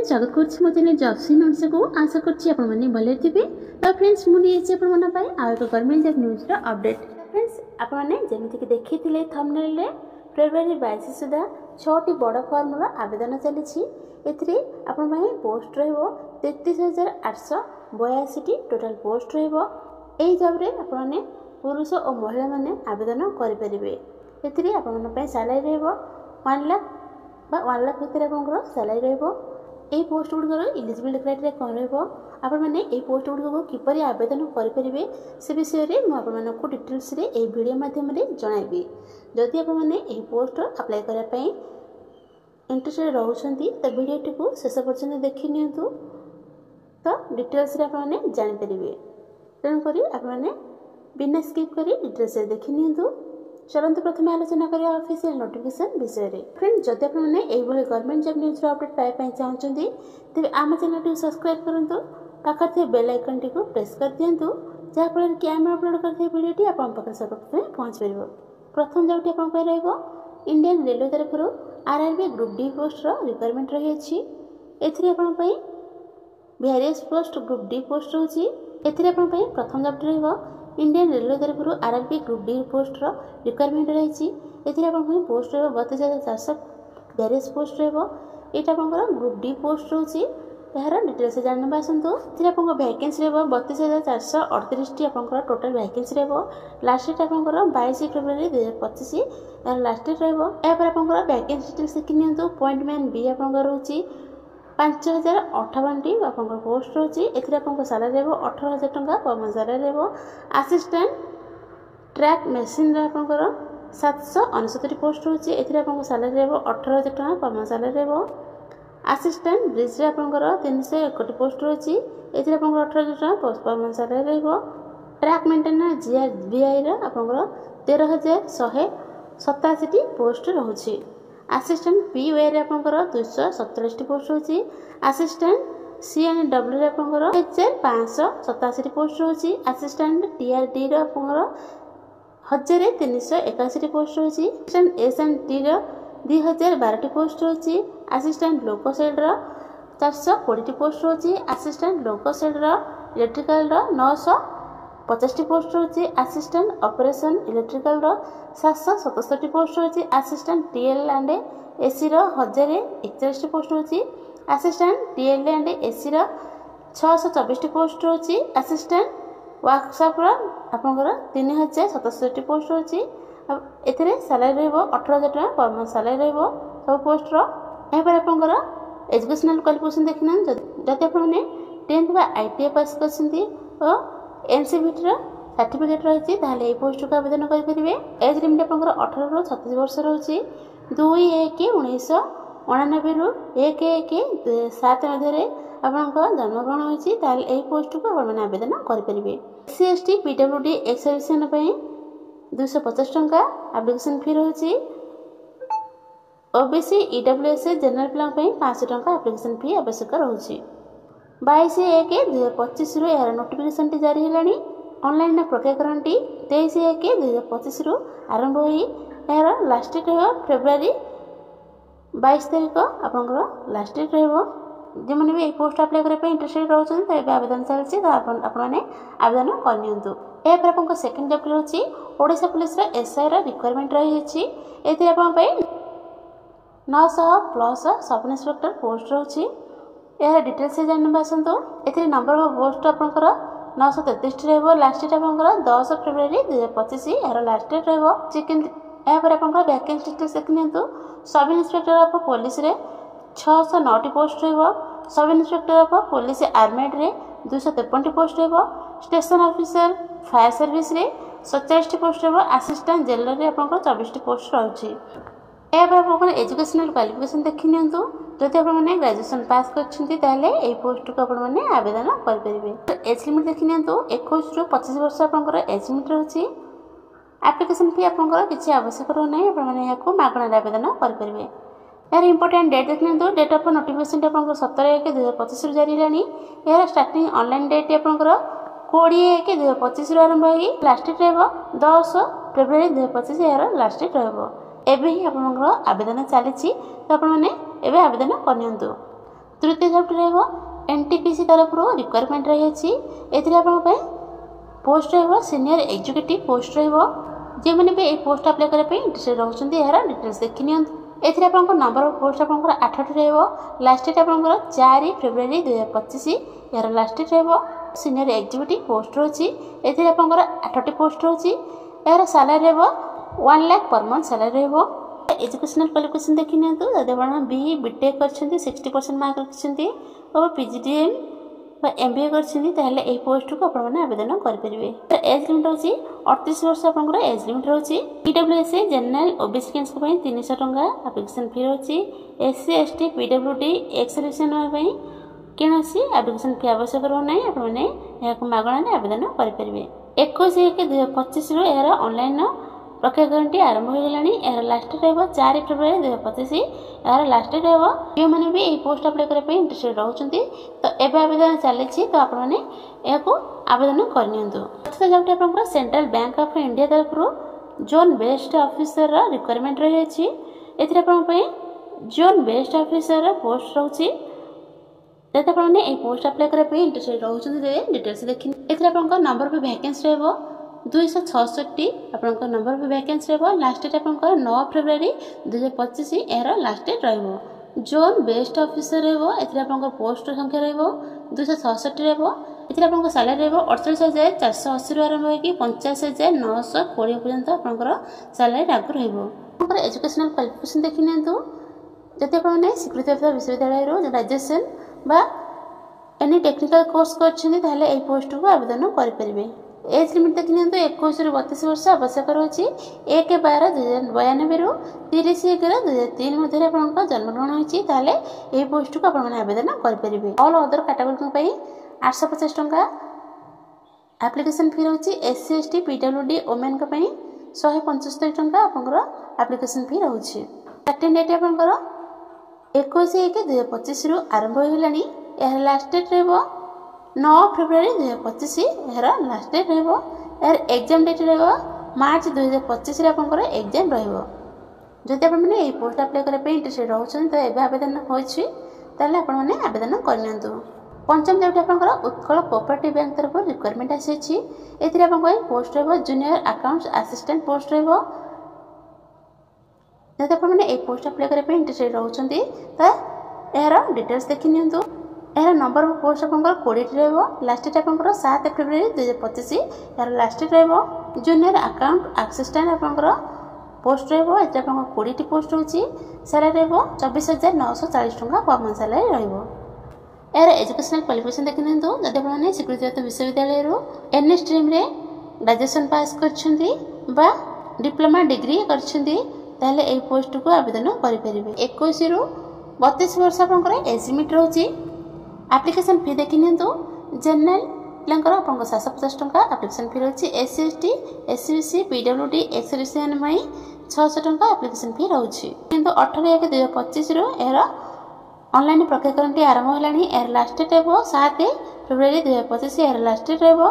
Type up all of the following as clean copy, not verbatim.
स्वागत करुच्ची मो channel jobs in Odisha को आशा करछि आपण माने भले थिबे। तो फ्रेंड्स मु नियछि आपण माने पाई आ एक गवर्नमेंट जॉब न्यूज रो अपडेट। फ्रेंड्स आपण माने जेमिति कि देखिथिले थंबनेल रे फेब्रुआरी 22 सुधा 6 टी बड़ फॉर्म रो आवेदन चलिछि। एथिरे आपण माने पोस्ट रहबो 33882 टी टोटल पोस्ट रहबो। एही जॉब रे आपण माने पुरुष और महिला माने आवेदन करि परिबे। एथिरे आपण माने पाई सैलरी रहबो 1 लाख बा 1 लाख भितर आपनकर सैलरी रहबो। एही पोस्ट गुडकर एलिजिबिलिटी क्राइटेरिया कोन रहबो, आपण माने एही पोस्ट गुडको किपरि आवेदन करि परिबे से विषय रे मु आपण मानकु डिटेल्स रे एही वीडियो माध्यम रे जणाइबी। जदि आपण माने एही पोस्ट अप्लाई करै पई इंटरेस्टेड रहउछंती त वीडियो टिकु शेष पर्यंत देखि नियंतु, तो डिटेल्स रे आपण माने जानि परिबे। तेन करी आपण माने बिना स्किप करी डिटेल्स रे देखि नियंतु। चलते प्रथम आलोचना करिया ऑफिशियल नोटिफिकेशन विषय रे। फ्रेंड जदि आपण माने एही भली गवर्नमेंट जॉब न्यूज रो अपडेट पाइ पई चाहउछंती तबे आम चैनल टी सब्सक्राइब करंतु, पाखर थे बेल आइकन टी को प्रेस कर दियंतु, जा फल कि हम अपलोड करथे वीडियो टी आपण पाखर सबसे पहुंच परिबो। प्रथम जॉब टी आपण कहि रहबो इंडियन रेलवे तरफ रो आरआरबी ग्रुप डी पोस्ट रो रिक्वायरमेंट रही अछि। एथिरे आपण पई various post group D post रहउछि। एथिरे आपण पई प्रथम जॉब टी रहबो इंडियन रेलवे तरफ आरआरबी ग्रुप डी पोस्ट रो रिक्वायरमेंट रही। एथिरे आपण पोस्ट रो 32400 वेरियस पोस्ट रहबो। एटा आपण ग्रुप डी पोस्ट रहउछि। यार डिटेल्स जानबा आसंतु। एथिरे आपण वैकेंसी रहबो 32438 टी आपण टोटल वैकेंसी रहबो। लास्ट डेट आपण 22 फरवरी 2025 यार लास्ट डेट रहबो। ए पर आपण वैकेंसी डिटेल्स देखि नियंतु। पॉइंटमेंट बी आपण रहउछि 5058 टी आपण पोस्ट रहउछि। एथिरे आपण सैलरी रहबो 18000 टंका पर मंथ सैलरी रहबो। असिस्टेंट ट्रैक मशीन रे आपण 769 पोस्ट रहउछि। एथिरे आपण सैलरी रहबो 18000 टंका पर मंथ सैलरी रहबो। असिस्टेंट ब्रिज रे आपण 301 पोस्ट रहउछि। एथिरे आपण 18000 टंका पर मंथ सैलरी रहबो। ट्रैक मेंटेनेंस जीआरबीआई रे आपण 13187 टी पोस्ट रहउछि। असिस्टेंट पीओए रे आपण 247 पोस्ट रहउछि। असिस्टेंट सीएनडब्ल्यू रे आपण 1587 पोस्ट रहउछि। असिस्टेंट टीआरडी रे आपण 1381 पोस्ट रहउछि। असिस्टेंट एसएनटी रे 2012 पोस्ट रहउछि। असिस्टेंट लोको सेड रे 420 पोस्ट रहउछि। असिस्टेंट लोको सेड रे इलेक्ट्रिकल रे 950 पोस्ट रहउछि। असिस्टेंट ऑपरेशन इलेक्ट्रिकल रे 767 पोस्ट रहउछि। असिस्टेंट टीएल एंड एसी रे 1041 पोस्ट रहउछि। असिस्टेंट टीएल एंड एसी रे 624 पोस्ट रहउछि। असिस्टेंट वर्कशॉप रे आपनकर 3067 पोस्ट रहउछि। एथिरे सैलरी रहबो 18000 टका पर मंथ सैलरी रहबो सब पोस्ट रो। ए पर आपनकर एजुकेशनल क्वालिफिकेशन देखिना जति आपन माने 10th बा आईटीआई पास करछंती और एनसीबीटी रो सर्टिफिकेट रही ताहले ए पोस्ट को आवेदन करि परिबे। एज लिमिट आपनकर 18 रो 36 वर्ष रहउछि। 2/1/1999 रु 1/1/7 मध्ये रे आपनकर जन्मग्रहण होइछि ताहले ए पोस्ट को आपण माने आवेदन करि परिबे। एससी एसटी पीडब्ल्यूडी एक्स सर्विसन पई 250 टंका एप्लिकेशन फी रहउछि। ओबीसी ईडब्ल्यूएस जनरल प्लान पई 500 टंका एप्लिकेशन फी आवश्यक रहउछि। 22/1/2025 रु यार नोटिफिकेशन टी जारी हेलानी। ऑनलाइन प्रक्रियाकरण टी 23/1/2025 रु आरंभ होई। यार लास्ट डेट है फेब्रुआरी 22 तारिख आपनकर लास्ट डेट रहबो। जे माने भी ए पोस्ट अप्लाई करे पे इंटरेस्टेड रहउछन त ए आवेदन चलछि त आपन माने आवेदन कर नियंतु। ए पर आपन सेकंड जॉब रहउछि ओडिशा पुलिस रे एसआई रा रिक्वायरमेंट रही अछि। एते आपन पे 900 प्लस सब इंस्पेक्टर पोस्ट रहउछि। यार डिटेल्स से जानबा आसंतो। एथे नंबर ऑफ पोस्ट आपनकर 933 रहबो। लास्ट डेट आपनकर 10 फरवरी 2025 यार लास्ट डेट रहबो। सेकंड ए पर आपनकर वैकेंसी डिटेल्स देख नियंतु। सब इंस्पेक्टर ऑफ पुलिस रे 609 टी पोस्ट रहबो। Sub inspector of police armed रे 253 पोस्ट रहबो। स्टेशन ऑफिसर फायर सर्विस रे 27 टी पोस्ट रहबो। असिस्टेंट जेलर रे आपनकर 24 टी पोस्ट रहउछि। ए पर आपनकर एजुकेशनल क्वालिफिकेशन देखि नियंतु। जदि आपण माने ग्रेजुएशन पास करछंती ताले ए पोस्ट को आपण माने आवेदन कर परिबे। एज लिमिट देखि नियंतु 21 रु 25 वर्ष आपनकर एज लिमिट रहउछि। एप्लिकेशन फी आपनकर किछि आवश्यक रह नै आपण माने याको मागणा आवेदन कर परिबे। यार इंपोर्टेंट डेट देख नियंतु। डेट ऑफ नोटिफिकेशन आपनकर 17/1/2025 रु जारी हेलानी। यार स्टार्टिंग ऑनलाइन डेट आपनकर 20/1/2025 रु आरंभ होई। लास्ट डेट रहबो 10 फरवरी 2025 यार लास्ट डेट रहबो। एबे ही आपनकर आवेदन चलीछि त आपण माने एबे आवेदन करनियंतु। तृतीय जॉब रहिबो एनटीपीसी तरफ रिक्वायरमेंट रही एथिरे आपन पोस्ट रहिबो सीनियर एग्जीक्यूटिव पोस्ट रहिबो जे माने भी ए पोस्ट अप्लाई करे पे इंटरेस्टेड रहउछन्ती यार डिटेल्स देखि नियंत। एथिरे आपन नंबर ऑफ पोस्ट आपन 8टी रहिबो लास्ट डेट आपन 4 फेब्रुआरी 2025 यार लास्ट डेट रहिबो। सीनियर एग्जीक्यूटिव पोस्ट रहछि एथिरे आपन 8टी पोस्ट रहछि यार सैलरी रहिबो 1 लाख पर मंथ सैलरी रहिबो। एजुकेशनल क्वालिफिकेशन देखि नियंतु जदि आपन बी बीटेक करछन्ती 60% मार्क रखछन्ती और पीजीडीएम बा एमबीए करछन्ती ताहले एई पोस्ट को आपन माने आवेदन करि परिबे। एज लिमिट होछि 38 वर्ष आपन एज लिमिट होछि। पीडब्ल्यूएसए जनरल ओबीसी कैंस को पई 300 टंका एप्लिकेशन फी होछि। एससी एसटी पीडब्ल्यूडी एक्सलेशन पई केनसी एप्लिकेशन फी आवश्यक रह नै आपन माने याको मागणा ने आवेदन करि परिबे। 21/1/2025 रो एरा ऑनलाइन प्रक्रिया गारंटी आरंभ हो गलानी। एरा लास्ट डेट रहबो 4 फेब्रुआरी 2025 एरा लास्ट डेट रहबो। जे माने भी एई पोस्ट अप्लाई करे पे इंटरेस्टेड रहउछन्ती तो एबे आवेदन चाले छी तो आपन माने याको आवेदन कर नियंतु। तो जबटे आपन सेंट्रल बैंक ऑफ इंडिया तरफ रो जोन बेस्ड ऑफिसर रा रिक्वायरमेंट रही अछि। एथिरे आपन पे जोन बेस्ड ऑफिसर रा पोस्ट रहउछि जते आपन माने एई पोस्ट अप्लाई करे पे इंटरेस्टेड रहउछन्ती जे डिटेल्स देखि। एथिरे आपन नंबर पे वैकेंसी रहबो 266 आपन नंबर पे वैकेंसी रहबो। लास्ट डेट आपन 9 फेब्रुआरी 2025 एरा लास्ट डेट रहबो। जोन बेस्ट ऑफिसर रहबो एथिरे आपन पोस्ट संख्या रहबो 266 रहबो। एथिरे आपन सैलरी रहबो 48480 रु आरंभ होई कि 85920 पर्यंत आपन सैलरी लागू रहबो। आपन एजुकेशनल क्वालिफिकेशन देखि नियंतु जते आपन माने स्वीकृत विश्वविद्यालय रो ग्रेजुएशन बा एनी टेक्निकल कोर्स करछन्ती ताहले एई पोस्ट को आवेदन करि परिबे। एज लिमिट देखि नियंतु 21 रु 32 वर्ष आवश्यक रहछि। 1/12/2092 रु 30/11/2003 मध्ये आपन जन्म ग्रहण होछि ताहले एई पोस्ट को आपन माने आवेदन करि परिबे। ऑल अदर कैटेगरी पई 850 टंका एप्लिकेशन फी रहछि। एससी एसटी पीडब्ल्यूडी वुमेन को पई 175 टंका आपन एप्लिकेशन फी रहछि। स्टार्टिंग डेट आपन 21/1/2025 रु आरंभ हो गलानी। एहा लास्ट डेट रहबो 9 फेब्रुआरी 2025 एहरा लास्ट डेट रहबो। यार एग्जाम डेट रहबो मार्च 2025 रे आपन एग्जाम रहबो। जदि आपन माने एई पोस्ट अप्लाई करे पे इंटरेस्टेड रहउछन तो एबे आवेदन होछि ताले आपन माने आवेदन करनियंतु। पंचम जबटे आपन उत्कल कोऑपरेटिव बैंक तरफ रिक्वायरमेंट आसीछि। एथिरे आपन पोस्ट रहबो जूनियर अकाउंट्स असिस्टेंट पोस्ट रहबो। जदि आपन माने एई पोस्ट अप्लाई करे पे इंटरेस्टेड रहउछन्ती त एहरा डिटेल्स देखि नियंतु। एहरा नंबर ऑफ पोस्ट आपन 20 रहबो। लास्ट डेट आपन 7 फेब्रुआरी 2025 एहरा लास्ट डेट रहबो। जूनियर अकाउंट असिस्टेंट आपन पोस्ट रहबो। एते आपन 20 टी पोस्ट होछि। सैलरी रहबो 24940 टंका पर मंथ सैलरी रहबो। एहरा एजुकेशनल क्वालिफिकेशन देखि नियंतु जदि आपन माने स्वीकृत विश्वविद्यालय रो एनए स्ट्रीम रे ग्रेजुएशन पास करछन्ती बा डिप्लोमा डिग्री करछन्ती ताले एई पोस्ट को आवेदन करि परिबे। 21 रु 32 वर्ष आपन एज लिमिट रहछि। एप्लिकेशन फी देखि नियंतु जनरल लंकर आपन 750 टंका एप्लिकेशन फी रहछि। एससी एसटी एससीबीसी पीडब्ल्यूडी एक्सलेशन मई 600 टंका एप्लिकेशन फी रहछि। किंतु 18/1/2025 रु एरा ऑनलाइन प्रक्रिया गारंटी आरंभ होलानी। एरा लास्ट डेट रहबो 7 फेब्रुआरी 2025 एरा लास्ट डेट रहबो।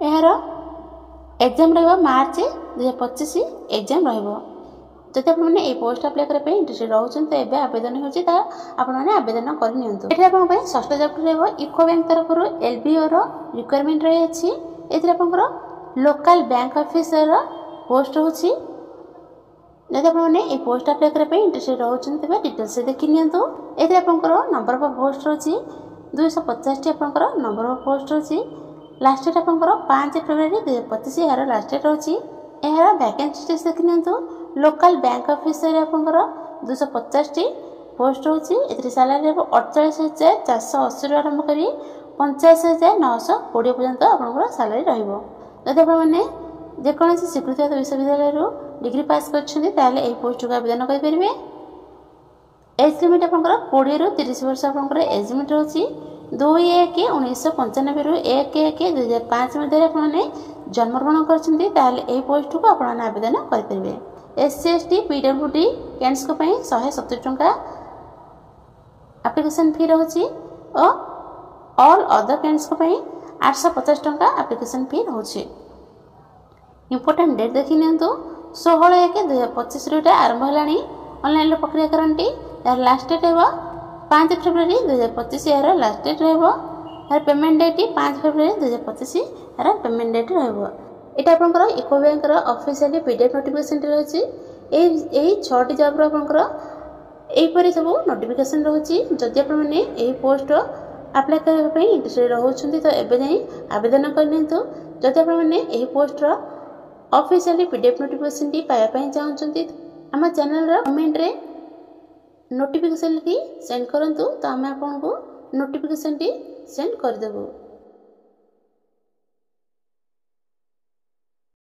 एरा एग्जाम रहबो मार्च 2025 एग्जाम रहबो। जदि आपन माने ए पोस्ट अप्लाई करे पे इंटरेस्टेड रहउछन त एबे आवेदन होछि त आपन माने आवेदन कर नियंतु। एठी आपन पे षष्ठ जॉब रहबो इको बैंक तरफ रो एलबीओ रो रिक्वायरमेंट रही अछि। एथि आपन लोकल बैंक ऑफिसर रो पोस्ट होछि। जदि आपन माने ए पोस्ट अप्लाई करे पे इंटरेस्टेड रहउछन तबे डिटेल्स देखि नियंतु। एथि आपन नंबर ऑफ पोस्ट होछि 250 टी आपन नंबर ऑफ पोस्ट होछि। लास्ट डेट आपन 5 फेब्रुआरी 2025 एहरा लास्ट डेट होछि। एहरा वैकेंसी देखि नियंतु। लोकल बैंक ऑफिसर आपन 250 टी पोस्ट होछि। एथि सैलरी 48480 रु आरंभ करी 85920 पर्यंत आपन सैलरी रहइबो। जदि आपन माने जे कोनोसी स्वीकृत विश्वविद्यालय रो डिग्री पास करछन्ती ताले एई पोस्ट को आवेदन करि परिबे। एज लिमिट आपन 20 रु 30 वर्ष आपन एज लिमिट होछि। 2/1/1995 रु 1/1/2005 मध्ये आपन माने जन्म ग्रहण करछन्ती ताले एई पोस्ट को आपन आवेदन करि परिबे। एससी एसटी पीडब्ल्यूडी कैंस को पई 170 टंका एप्लिकेशन फी रहछि और ऑल अदर कैंस को पई 850 टंका एप्लिकेशन फी रहछि। इंपोर्टेंट डेट देखि नियंतु 16/1/2025 रे आरंभ हलानी ऑनलाइन रे प्रक्रिया गारंटी यार लास्ट डेट हेबो 5 फेब्रुआरी 2025 यार लास्ट डेट रहबो। यार पेमेंट डेट 5 फेब्रुआरी 2025 यार पेमेंट डेट रहबो। एटा आपनकर इको बैंक रो ऑफिशियली पीडीएफ नोटिफिकेशन रहछि। एही 6टी जॉब रो आपनकर एहीपरि सब नोटिफिकेशन रहछि। जदि आपण माने एही पोस्ट अप्लाई करबा पई इंटरेस्टेड रहउछन्ती तो एबे जाई आवेदन करनियंतु। जदि आपण माने एही पोस्ट रो ऑफिशियली पीडीएफ नोटिफिकेशन टी पाया पई चाहउछन्ती हम चैनल रो कमेंट रे नोटिफिकेशन की सेंड करंतु तो आम आपको नोटिफिकेशन टी सेंड कर देबो।